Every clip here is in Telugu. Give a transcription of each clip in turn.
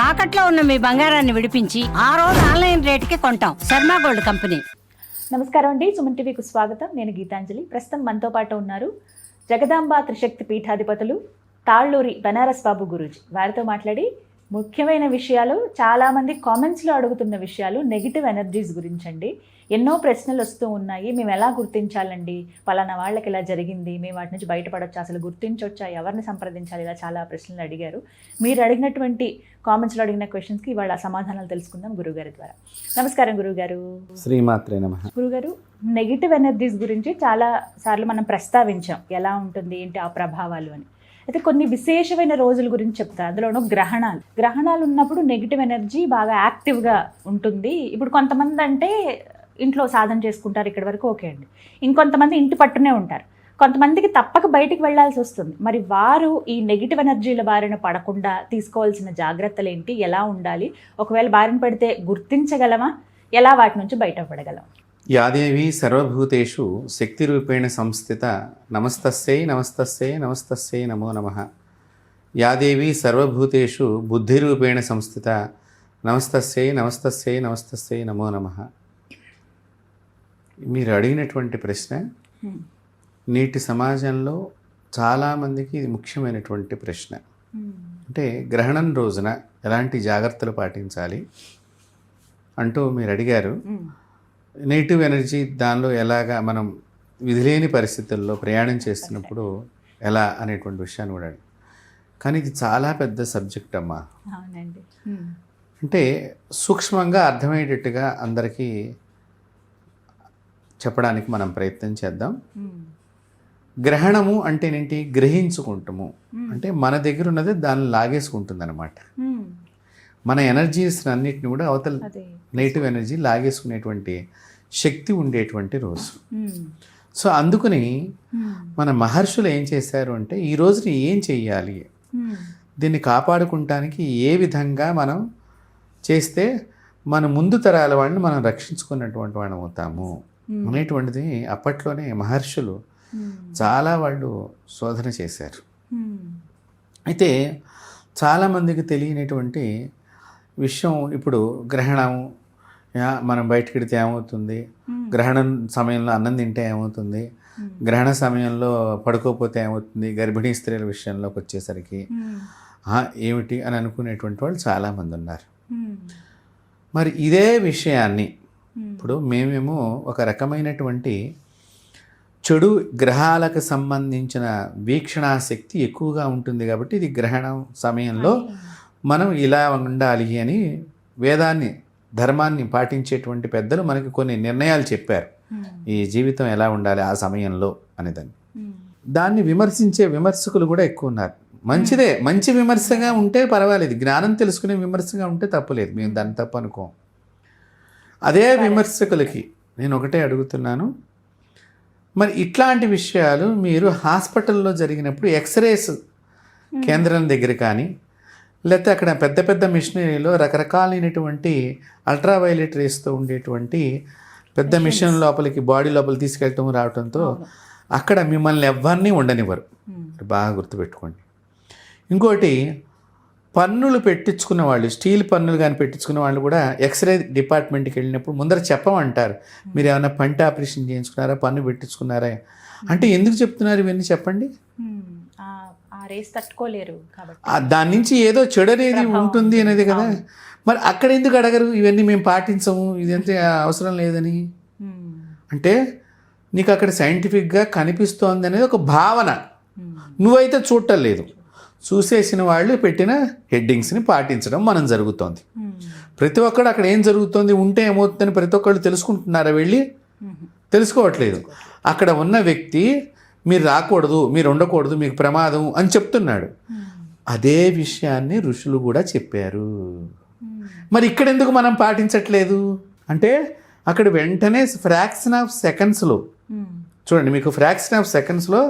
తాకట్లో ఉన్న మీ బంగారాన్ని విడిపించి ఆ రోజు ఆన్లైన్ రేటుకి కొంటాం. Sharma gold company. నమస్కారం అండి, సుమన్ టీవీకి స్వాగతం. నేను గీతాంజలి. ప్రస్తుతం మనతో పాటు ఉన్నారు జగదాంబ త్రిశక్తి పీఠాధిపతులు తాళ్ళూరి బనారస్ బాబు గురూజీ. వారితో మాట్లాడి ముఖ్యమైన విషయాలు, చాలామంది కామెంట్స్లో అడుగుతున్న విషయాలు నెగిటివ్ ఎనర్జీస్ గురించండి. ఎన్నో ప్రశ్నలు వస్తూ ఉన్నాయి. మేము ఎలా గుర్తించాలండి, పలానా వాళ్ళకి ఇలా జరిగింది, మేము వాటి నుంచి బయటపడొచ్చా, అసలు గుర్తించవచ్చా, ఎవరిని సంప్రదించాలి, ఇలా చాలా ప్రశ్నలు అడిగారు. మీరు అడిగినటువంటి కామెంట్స్లో అడిగిన క్వశ్చన్స్కి ఇవాళ సమాధానాలు తెలుసుకుందాం గురుగారి ద్వారా. నమస్కారం గురుగారు. శ్రీమాత్రే నమః. గురుగారు, నెగిటివ్ ఎనర్జీస్ గురించి చాలా సార్లు మనం ప్రస్తావించాం, ఎలా ఉంటుంది ఏంటి ఆ ప్రభావాలు అని. అయితే కొన్ని విశేషమైన రోజుల గురించి చెప్తారు. అందులోనూ గ్రహణాలు ఉన్నప్పుడు నెగిటివ్ ఎనర్జీ బాగా యాక్టివ్గా ఉంటుంది. ఇప్పుడు కొంతమంది అంటే ఇంట్లో సాధన చేసుకుంటారు, ఇక్కడి వరకు ఓకే అండి. ఇంకొంతమంది ఇంటి పట్టునే ఉంటారు. కొంతమందికి తప్పక బయటికి వెళ్లాల్సి వస్తుంది. మరి వారు ఈ నెగిటివ్ ఎనర్జీల బారిన పడకుండా తీసుకోవాల్సిన జాగ్రత్తలు ఏంటి, ఎలా ఉండాలి, ఒకవేళ బారిన పడితే గుర్తించగలమా, ఎలా వాటి నుంచి బయటపడగలం? యాదేవి సర్వభూతేషు శక్తిరూపేణ సంస్థిత నమస్తస్యై నమస్తస్యై నమస్తస్యై నమో నమః. యాదేవి సర్వభూతేషు బుద్ధిరూపేణ సంస్థిత నమస్తస్యై నమస్తస్యై నమస్తస్యై నమో నమః. మీరు అడిగినటువంటి ప్రశ్న నేటి సమాజంలో చాలామందికి ఇది ముఖ్యమైనటువంటి ప్రశ్న. అంటే గ్రహణం రోజున ఎలాంటి జాగ్రత్తలు పాటించాలి అంటూ మీరు అడిగారు. నెగిటివ్ ఎనర్జీ దానిలో ఎలాగా మనం విధిలేని పరిస్థితుల్లో ప్రయాణం చేస్తున్నప్పుడు ఎలా అనేటువంటి విషయాన్ని కూడా అడిగారు. కానీ ఇది చాలా పెద్ద సబ్జెక్ట్ అమ్మా. అవునండి. అంటే సూక్ష్మంగా అర్థమయ్యేటట్టుగా అందరికీ చెప్పడానికి మనం ప్రయత్నం చేద్దాం. గ్రహణము అంటేనేంటి? గ్రహించుకుంటాము అంటే మన దగ్గర ఉన్నది దాన్ని లాగేసుకుంటుంది అనమాట. మన ఎనర్జీస్ అన్నిటిని కూడా అవతల నెగిటివ్ ఎనర్జీ లాగేసుకునేటువంటి శక్తి ఉండేటువంటి రోజు. సో అందుకని మన మహర్షులు ఏం చేశారు అంటే ఈ రోజుని ఏం చెయ్యాలి, దీన్ని కాపాడుకుంటానికి ఏ విధంగా మనం చేస్తే మన ముందు తరాల వాళ్ళని మనం రక్షించుకున్నటువంటి వాళ్ళం అవుతాము అనేటువంటిది అప్పట్లోనే మహర్షులు చాలా వాళ్ళు శోధన చేశారు. అయితే చాలామందికి తెలియనటువంటి విషయం ఇప్పుడు గ్రహణం, మనం బయటకు వెడితే ఏమవుతుంది, గ్రహణం సమయంలో అన్నం తింటే ఏమవుతుంది, గ్రహణ సమయంలో పడుకోకపోతే ఏమవుతుంది, గర్భిణీ స్త్రీల విషయంలోకి వచ్చేసరికి ఏమిటి అని అనుకునేటువంటి వాళ్ళు చాలామంది ఉన్నారు. మరి ఇదే విషయాన్ని ఇప్పుడు మేమేమో ఒక రకమైనటువంటి చెడు గ్రహాలకు సంబంధించిన వీక్షణాశక్తి ఎక్కువగా ఉంటుంది కాబట్టి ఇది గ్రహణం సమయంలో మనం ఇలా ఉండాలి అని వేదాన్ని, ధర్మాన్ని పాటించేటువంటి పెద్దలు మనకి కొన్ని నిర్ణయాలు చెప్పారు. ఈ జీవితం ఎలా ఉండాలి ఆ సమయంలో అనేదాన్ని. దాన్ని విమర్శించే విమర్శకులు కూడా ఎక్కువ ఉన్నారు. మంచిదే, మంచి విమర్శగా ఉంటే పర్వాలేదు, జ్ఞానం తెలుసుకునే విమర్శగా ఉంటే తప్పులేదు, మేము దాన్ని తప్పు అనుకోం. అదే విమర్శకులకి నేను ఒకటే అడుగుతున్నాను, మరి ఇట్లాంటి విషయాలు మీరు హాస్పిటల్లో జరిగినప్పుడు ఎక్స్రేస్ కేంద్రం దగ్గర కానీ, లేకపోతే అక్కడ పెద్ద పెద్ద మిషనరీలో రకరకాలైనటువంటి అల్ట్రావైలెట్ రేస్తో ఉండేటువంటి పెద్ద మిషన్ లోపలికి, బాడీ లోపలికి తీసుకెళ్ళటం రావడంతో అక్కడ మిమ్మల్ని ఎవరిని ఉండనివ్వరు. బాగా గుర్తుపెట్టుకోండి. ఇంకోటి, పన్నులు పెట్టించుకున్న వాళ్ళు, స్టీల్ పన్నులు కానీ పెట్టించుకున్న వాళ్ళు కూడా ఎక్స్రే డిపార్ట్మెంట్కి వెళ్ళినప్పుడు ముందర చెప్పమంటారు, మీరు ఏమైనా పంట ఆపరేషన్ చేయించుకున్నారా, పన్ను పెట్టించుకున్నారా అంటే. ఎందుకు చెప్తున్నారు ఇవన్నీ చెప్పండి? రేస్ తట్టుకోలేరు కాబట్టి, దాని నుంచి ఏదో చెడు అనేది ఉంటుంది అనేది కదా. మరి అక్కడ ఎందుకు అడగరు, ఇవన్నీ మేము పాటించము, ఇదంతా అవసరం లేదని అంటే? నీకు అక్కడ సైంటిఫిక్గా కనిపిస్తోంది అనేది ఒక భావన, నువ్వైతే చూడటం లేదు. చూసేసిన వాళ్ళు పెట్టిన హెడ్డింగ్స్ని పాటించడం మనం జరుగుతోంది. ప్రతి ఒక్కడు అక్కడ ఏం జరుగుతుంది, ఉంటే ఏమవుతుందని ప్రతి ఒక్కళ్ళు తెలుసుకుంటున్నారా? వెళ్ళి తెలుసుకోవట్లేదు. అక్కడ ఉన్న వ్యక్తి మీరు రాకూడదు, మీరు ఉండకూడదు, మీకు ప్రమాదం అని చెప్తున్నాడు. అదే విషయాన్ని ఋషులు కూడా చెప్పారు. మరి ఇక్కడ ఎందుకు మనం పాటించట్లేదు అంటే, అక్కడ వెంటనే ఫ్రాక్షన్ ఆఫ్ సెకండ్స్లో చూడండి, మీకు ఫ్రాక్షన్ ఆఫ్ సెకండ్స్లో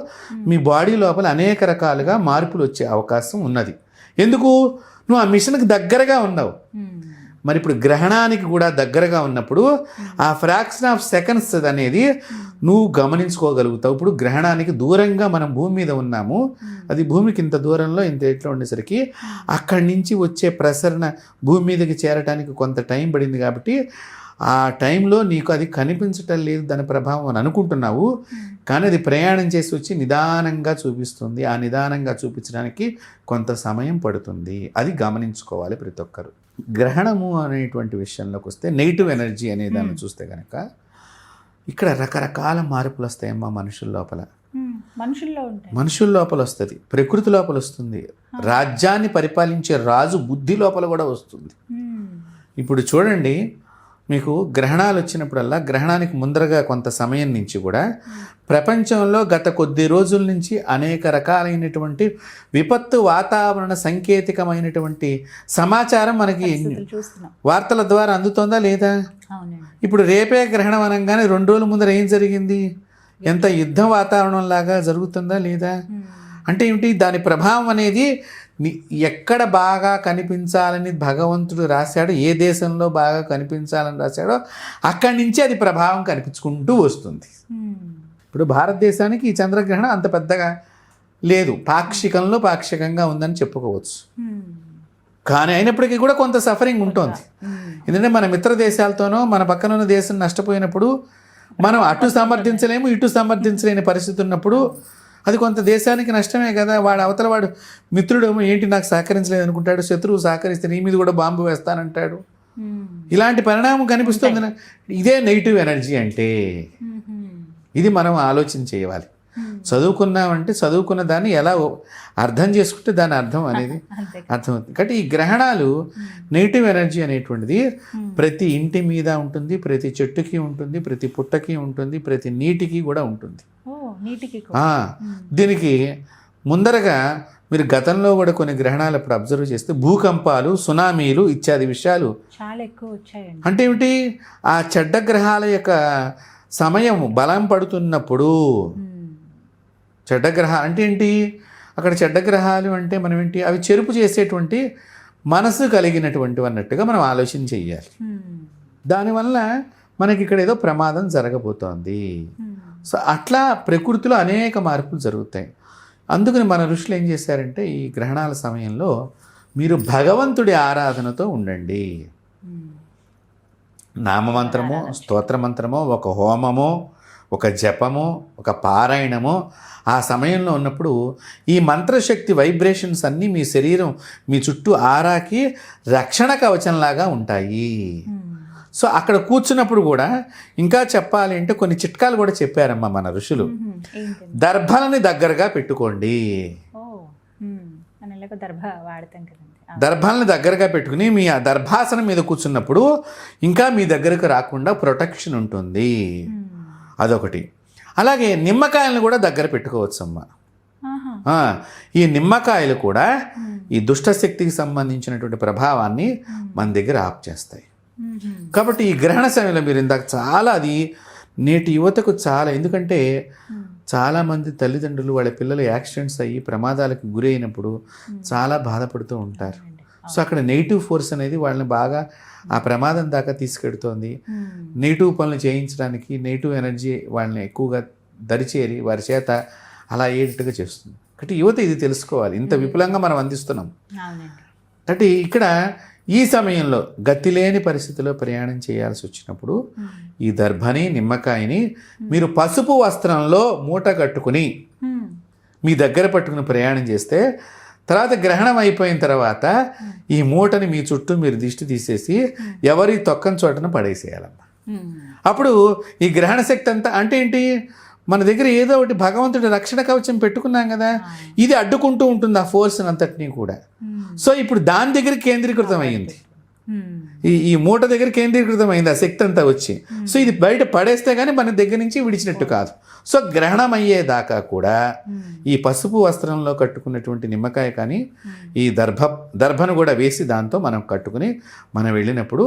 మీ బాడీ లోపల అనేక రకాలుగా మార్పులు వచ్చే అవకాశం ఉన్నది. ఎందుకు? నువ్వు ఆ మిషన్కి దగ్గరగా ఉన్నావు. మరి ఇప్పుడు గ్రహణానికి కూడా దగ్గరగా ఉన్నప్పుడు ఆ ఫ్రాక్షన్ ఆఫ్ సెకండ్స్ అనేది నువ్వు గమనించుకోగలుగుతావు. ఇప్పుడు గ్రహణానికి దూరంగా మనం భూమి మీద ఉన్నాము, అది భూమికి ఇంత దూరంలో ఇంత ఎట్లా ఉండేసరికి అక్కడి నుంచి వచ్చే ప్రసరణ భూమి మీదకి చేరటానికి కొంత టైం పడింది కాబట్టి ఆ టైంలో నీకు అది కనిపించటం లేదు దాని ప్రభావం అని అనుకుంటున్నావు, కానీ అది ప్రయాణం చేసి వచ్చి నిదానంగా చూపిస్తుంది. ఆ నిదానంగా చూపించడానికి కొంత సమయం పడుతుంది. అది గమనించుకోవాలి ప్రతి ఒక్కరు. గ్రహణము అనేటువంటి విషయంలోకి వస్తే నెగిటివ్ ఎనర్జీ అనే దాన్ని చూస్తే కనుక ఇక్కడ రకరకాల మార్పులు వస్తాయమ్మా మనుషుల లోపల. మనుషుల లోపల వస్తుంది, ప్రకృతి లోపల వస్తుంది, రాజ్యాన్ని పరిపాలించే రాజు బుద్ధి లోపల కూడా వస్తుంది. ఇప్పుడు చూడండి, మీకు గ్రహణాలు వచ్చినప్పుడల్లా గ్రహణానికి ముందరగా కొంత సమయం నుంచి కూడా ప్రపంచంలో గత కొద్ది రోజుల నుంచి అనేక రకాలైనటువంటి విపత్తు వాతావరణ సంకేతికమైనటువంటి సమాచారం మనకి వార్తల ద్వారా అందుతోందా లేదా? ఇప్పుడు రేపే గ్రహణం అనగానే 2 రోజుల ముందర ఏం జరిగింది? ఎంత యుద్ధ వాతావరణం లాగా జరుగుతుందా లేదా? అంటే ఏమిటి దాని ప్రభావం అనేది ఎక్కడ బాగా కనిపించాలని భగవంతుడు రాశాడో, ఏ దేశంలో బాగా కనిపించాలని రాశాడో అక్కడి నుంచి అది ప్రభావం కనిపించుకుంటూ వస్తుంది. ఇప్పుడు భారతదేశానికి ఈ చంద్రగ్రహణం అంత పెద్దగా లేదు, పాక్షికంగా ఉందని చెప్పుకోవచ్చు. కానీ అయినప్పటికీ కూడా కొంత సఫరింగ్ ఉంటుంది. ఎందుకంటే మన మిత్ర దేశాలతోనో మన పక్కన ఉన్న దేశం నష్టపోయినప్పుడు మనం అటు సమర్థించలేము, ఇటు సమర్థించలేని పరిస్థితి ఉన్నప్పుడు అది కొంత దేశానికి నష్టమే కదా. వాడు అవతల వాడు మిత్రుడు ఏంటి నాకు సహకరించలేదు అనుకుంటాడు, శత్రువు సహకరిస్తే నీ మీద కూడా బాంబు వేస్తానంటాడు. ఇలాంటి పరిణామం కనిపిస్తుంది. ఇదే నెగిటివ్ ఎనర్జీ అంటే. ఇది మనం ఆలోచన చేయాలి. చదువుకున్నామంటే చదువుకున్న దాన్ని ఎలా అర్థం చేసుకుంటే దాని అర్థం అనేది అర్థమవుతుంది. కాబట్టి ఈ గ్రహణాలు నెగిటివ్ ఎనర్జీ అనేటువంటిది ప్రతి ఇంటి మీద ఉంటుంది, ప్రతి చెట్టుకి ఉంటుంది, ప్రతి పుట్టకి ఉంటుంది, ప్రతి నీటికి కూడా ఉంటుంది. దీనికి ముందరగా మీరు గతంలో కూడా కొన్ని గ్రహణాలు అప్పుడు అబ్జర్వ్ చేస్తే భూకంపాలు, సునామీలు ఇత్యాది విషయాలు చాలా ఎక్కువ వచ్చాయండి. అంటే ఏమిటి? ఆ చెడ్డ గ్రహాల యొక్క సమయం బలం పడుతున్నప్పుడు, చెడ్డగ్రహాలు అంటే ఏంటి? అక్కడ చెడ్డగ్రహాలు అంటే మనం ఏంటి? అవి చెరుపు చేసేటువంటి మనసు కలిగినటువంటి అన్నట్టుగా మనం ఆలోచన చెయ్యాలి. దానివల్ల మనకి ఇక్కడ ఏదో ప్రమాదం జరగబోతోంది. సో అట్లా ప్రకృతిలో అనేక మార్పులు జరుగుతాయి. అందుకని మన ఋషులు ఏం చేశారంటే ఈ గ్రహణాల సమయంలో మీరు భగవంతుడి ఆరాధనతో ఉండండి. నామమంత్రమో, స్తోత్రమంత్రమో, ఒక హోమమో, ఒక జపమో, ఒక పారాయణమో ఆ సమయంలో ఉన్నప్పుడు ఈ మంత్రశక్తి వైబ్రేషన్స్ అన్నీ మీ శరీరం, మీ చుట్టూ ఆరాకి రక్షణ కవచంలాగా ఉంటాయి. సో అక్కడ కూర్చున్నప్పుడు కూడా ఇంకా చెప్పాలి అంటే కొన్ని చిట్కాలు కూడా చెప్పారమ్మా మన ఋషులు. దర్భలని దగ్గరగా పెట్టుకోండి. దర్భాలను దగ్గరగా పెట్టుకుని మీ ఆ దర్భాసనం మీద కూర్చున్నప్పుడు ఇంకా మీ దగ్గరకు రాకుండా ప్రొటెక్షన్ ఉంటుంది. అదొకటి. అలాగే నిమ్మకాయలను కూడా దగ్గర పెట్టుకోవచ్చు అమ్మ. ఈ నిమ్మకాయలు కూడా ఈ దుష్టశక్తికి సంబంధించినటువంటి ప్రభావాన్ని మన దగ్గర ఆప్ చేస్తాయి. కాబట్టి ఈ గ్రహణ సమయంలో మీరు ఇందాక చాలా అది నేటి యువతకు చాలా, ఎందుకంటే చాలామంది తల్లిదండ్రులు వాళ్ళ పిల్లలు యాక్సిడెంట్స్ అయ్యి ప్రమాదాలకు గురి అయినప్పుడు చాలా బాధపడుతూ ఉంటారు. సో అక్కడ నెగిటివ్ ఫోర్స్ అనేది వాళ్ళని బాగా ఆ ప్రమాదం దాకా తీసుకెడుతోంది. నెగిటివ్ పనులు చేయించడానికి నెగిటివ్ ఎనర్జీ వాళ్ళని ఎక్కువగా దరిచేరి వారి చేత అలా ఏటట్టుగా చేస్తుంది. కాబట్టి యువత ఇది తెలుసుకోవాలి. ఇంత విపులంగా మనం అందిస్తున్నాం. అంటే ఇక్కడ ఈ సమయంలో గతిలేని పరిస్థితిలో ప్రయాణం చేయాల్సి వచ్చినప్పుడు ఈ దర్భని, నిమ్మకాయని మీరు పసుపు వస్త్రంలో మూట కట్టుకుని మీ దగ్గర పట్టుకుని ప్రయాణం చేస్తే తర్వాత గ్రహణం అయిపోయిన తర్వాత ఈ మూటని మీ చుట్టూ మీరు దిష్టి తీసేసి ఎవరి తొక్కని చోటన పడేసేయాలమ్మా. అప్పుడు ఈ గ్రహణ శక్తి అంతా అంటే ఏంటి? మన దగ్గర ఏదో ఒకటి భగవంతుడి రక్షణ కవచం పెట్టుకున్నాం కదా, ఇది అడ్డుకుంటూ ఉంటుంది ఆ ఫోర్స్ అంతటినీ కూడా. సో ఇప్పుడు దాని దగ్గర కేంద్రీకృతం అయ్యింది, ఈ మూట దగ్గర కేంద్రీకృతం అయింది ఆ శక్తి అంతా వచ్చి. సో ఇది బయట పడేస్తే కానీ మన దగ్గర నుంచి విడిచినట్టు కాదు. సో గ్రహణం అయ్యేదాకా కూడా ఈ పసుపు వస్త్రంలో కట్టుకున్నటువంటి నిమ్మకాయ కానీ ఈ దర్భను కూడా వేసి దాంతో మనం కట్టుకుని మనం వెళ్ళినప్పుడు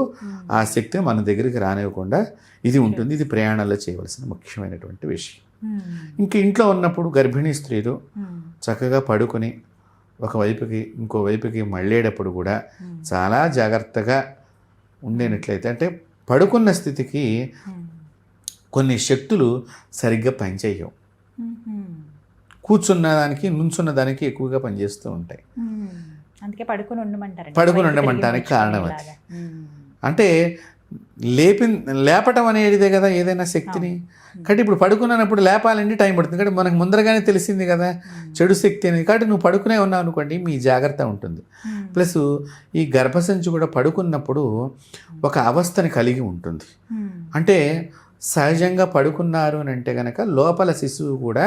ఆ శక్తి మన దగ్గరికి రానివ్వకుండా ఇది ఉంటుంది. ఇది ప్రయాణాల్లో చేయవలసిన ముఖ్యమైనటువంటి విషయం. ఇంక ఇంట్లో ఉన్నప్పుడు గర్భిణీ స్త్రీలు చక్కగా పడుకొని ఒకవైపుకి ఇంకో వైపుకి మళ్ళేటప్పుడు కూడా చాలా జాగ్రత్తగా ఉండేనట్లయితే, అంటే పడుకున్న స్థితికి కొన్ని శక్తులు సరిగ్గా పనిచేయవు. కూర్చున్న దానికి నుంచున్న దానికి ఎక్కువగా పనిచేస్తూ ఉంటాయి. అందుకే పడుకొని ఉండమంటారు. పడుకొని ఉండమంటానికి కారణం అది. అంటే లేపటం అనేదే కదా ఏదైనా శక్తిని. కాబట్టి ఇప్పుడు పడుకున్నప్పుడు లేపాలంటే టైం పడుతుంది. కాబట్టి మనకు ముందరగానే తెలిసింది కదా చెడు శక్తి అనేది. కాబట్టి నువ్వు పడుకునే ఉన్నావు అనుకోండి, మీ జాగ్రత్త ఉంటుంది. ప్లస్ ఈ గర్భసంచి కూడా పడుకున్నప్పుడు ఒక అవస్థని కలిగి ఉంటుంది. అంటే సహజంగా పడుకున్నారు అని అంటే కనుక లోపల శిశువు కూడా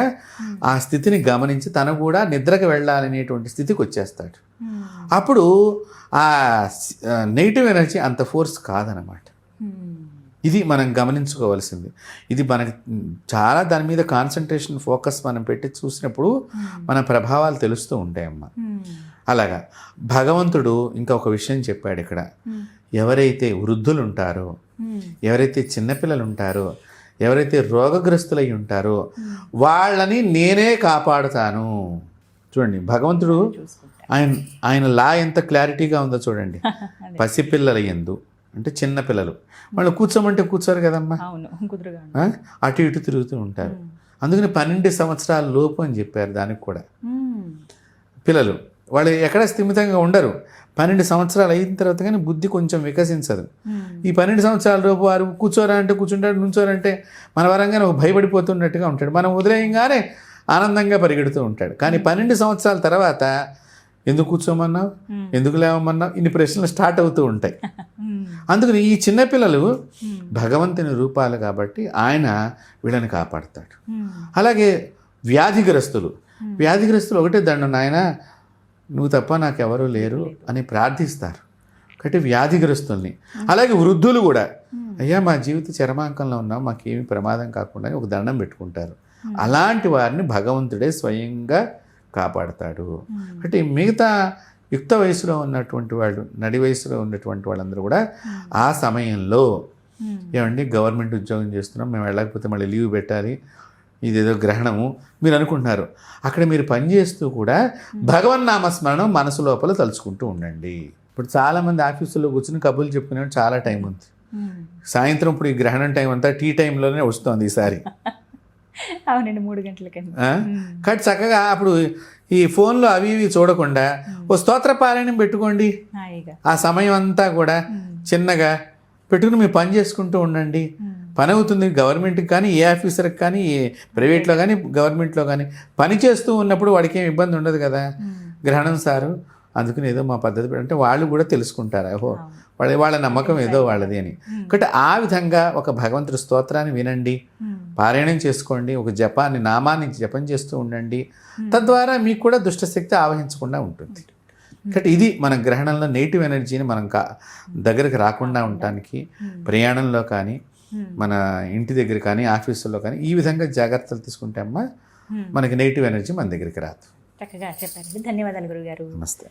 ఆ స్థితిని గమనించి తను కూడా నిద్రకు వెళ్ళాలనేటువంటి స్థితికి వచ్చేస్తాడు. అప్పుడు ఆ నెగిటివ్ ఎనర్జీ అంత ఫోర్స్ కాదనమాట. ఇది మనం గమనించుకోవాల్సింది. ఇది మనకి చాలా దాని మీద కాన్సన్ట్రేషన్ ఫోకస్ మనం పెట్టి చూసినప్పుడు మన ప్రభావాలు తెలుస్తూ ఉంటాయమ్మా. అలాగా భగవంతుడు ఇంకా ఒక విషయం చెప్పాడు ఇక్కడ. ఎవరైతే వృద్ధులు ఉంటారో, ఎవరైతే చిన్నపిల్లలు ఉంటారో, ఎవరైతే రోగగ్రస్తులై ఉంటారో వాళ్ళని నేనే కాపాడుతాను. చూడండి భగవంతుడు ఆయన లా ఎంత క్లారిటీగా ఉందో చూడండి. పసిపిల్లల యందు అంటే చిన్నపిల్లలు వాళ్ళు కూర్చోమంటే కూర్చోరు కదమ్మా, అటు ఇటు తిరుగుతూ ఉంటారు. అందుకని 12 సంవత్సరాల లోపు అని చెప్పారు. దానికి కూడా పిల్లలు వాళ్ళు ఎక్కడ స్థిమితంగా ఉండరు. 12 సంవత్సరాలు అయిన తర్వాత కానీ బుద్ధి కొంచెం వికసించదు. ఈ 12 సంవత్సరాల లోపు వారు కూర్చోరా అంటే కూర్చుంటాడు, నుంచోరంటే మన వరంగానే ఒక భయపడిపోతున్నట్టుగా ఉంటాడు. మనం వదిలేయంగానే ఆనందంగా పరిగెడుతూ ఉంటాడు. కానీ 12 సంవత్సరాల తర్వాత ఎందుకు కూర్చోమన్నావు, ఎందుకు లేవమన్నావు, ఇన్ని ప్రశ్నలు స్టార్ట్ అవుతూ ఉంటాయి. అందుకని ఈ చిన్నపిల్లలు భగవంతుని రూపాలు కాబట్టి ఆయన వీళ్ళని కాపాడుతాడు. అలాగే వ్యాధిగ్రస్తులు ఒకటే దండం, నాయన నువ్వు తప్ప నాకెవరూ లేరు అని ప్రార్థిస్తారు. కాబట్టి వ్యాధిగ్రస్తుల్ని, అలాగే వృద్ధులు కూడా అయ్యా మా జీవిత చరమాంకంలో ఉన్నాం, మాకేమి ప్రమాదం కాకుండా ఒక దండం పెట్టుకుంటారు. అలాంటి వారిని భగవంతుడే స్వయంగా కాపాడతాడు. అంటే మిగతా యుక్త వయసులో ఉన్నటువంటి వాళ్ళు, నడి వయసులో ఉన్నటువంటి వాళ్ళందరూ కూడా ఆ సమయంలో ఏమండి గవర్నమెంట్ ఉద్యోగం చేస్తున్నాం, మేము వెళ్ళకపోతే మళ్ళీ లీవ్ పెట్టాలి, ఇదేదో గ్రహణము మీరు అనుకుంటున్నారు. అక్కడ మీరు పనిచేస్తూ కూడా భగవన్నామస్మరణం మనసు లోపల తలుచుకుంటూ ఉండండి. ఇప్పుడు చాలామంది ఆఫీసుల్లో కూర్చుని కబుర్లు చెప్పుకునే చాలా టైం ఉంది. సాయంత్రం ఇప్పుడు ఈ గ్రహణం టైం అంతా టీ టైంలోనే వస్తుంది ఈసారి. అవునండి 3 గంటలకి. కాబట్టి చక్కగా అప్పుడు ఈ ఫోన్లో అవి ఇవి చూడకుండా ఓ స్తోత్ర పారాయణం పెట్టుకోండి. ఆ సమయం అంతా కూడా చిన్నగా పెట్టుకుని మీరు పని చేసుకుంటూ ఉండండి. పని అవుతుంది. గవర్నమెంట్కి కానీ, ఏ ఆఫీసర్కి కానీ, ఏ ప్రైవేట్లో కానీ, గవర్నమెంట్లో కానీ పని చేస్తూ ఉన్నప్పుడు వాడికి ఏం ఇబ్బంది ఉండదు కదా. గ్రహణం సారు అందుకని ఏదో మా పద్ధతి అంటే వాళ్ళు కూడా తెలుసుకుంటారు, ఓహో వాళ్ళ నమ్మకం ఏదో వాళ్ళది అని. కాబట్టి ఆ విధంగా ఒక భగవంతుడి స్తోత్రాన్ని వినండి, పారాయణం చేసుకోండి, ఒక జపాన్ని నామాన్ని జపం చేస్తూ ఉండండి. తద్వారా మీకు కూడా దుష్టశక్తి ఆవహించకుండా ఉంటుంది. కాబట్టి ఇది మన గ్రహణంలో నెగిటివ్ ఎనర్జీని మనం దగ్గరికి రాకుండా ఉండటానికి ప్రయాణంలో కానీ, మన ఇంటి దగ్గర కానీ, ఆఫీసుల్లో కానీ ఈ విధంగా జాగ్రత్తలు తీసుకుంటే అమ్మ మనకి నెగిటివ్ ఎనర్జీ మన దగ్గరికి రాదు. చక్కగా చెప్పారండి. ధన్యవాదాలు గురుగారు. నమస్తే.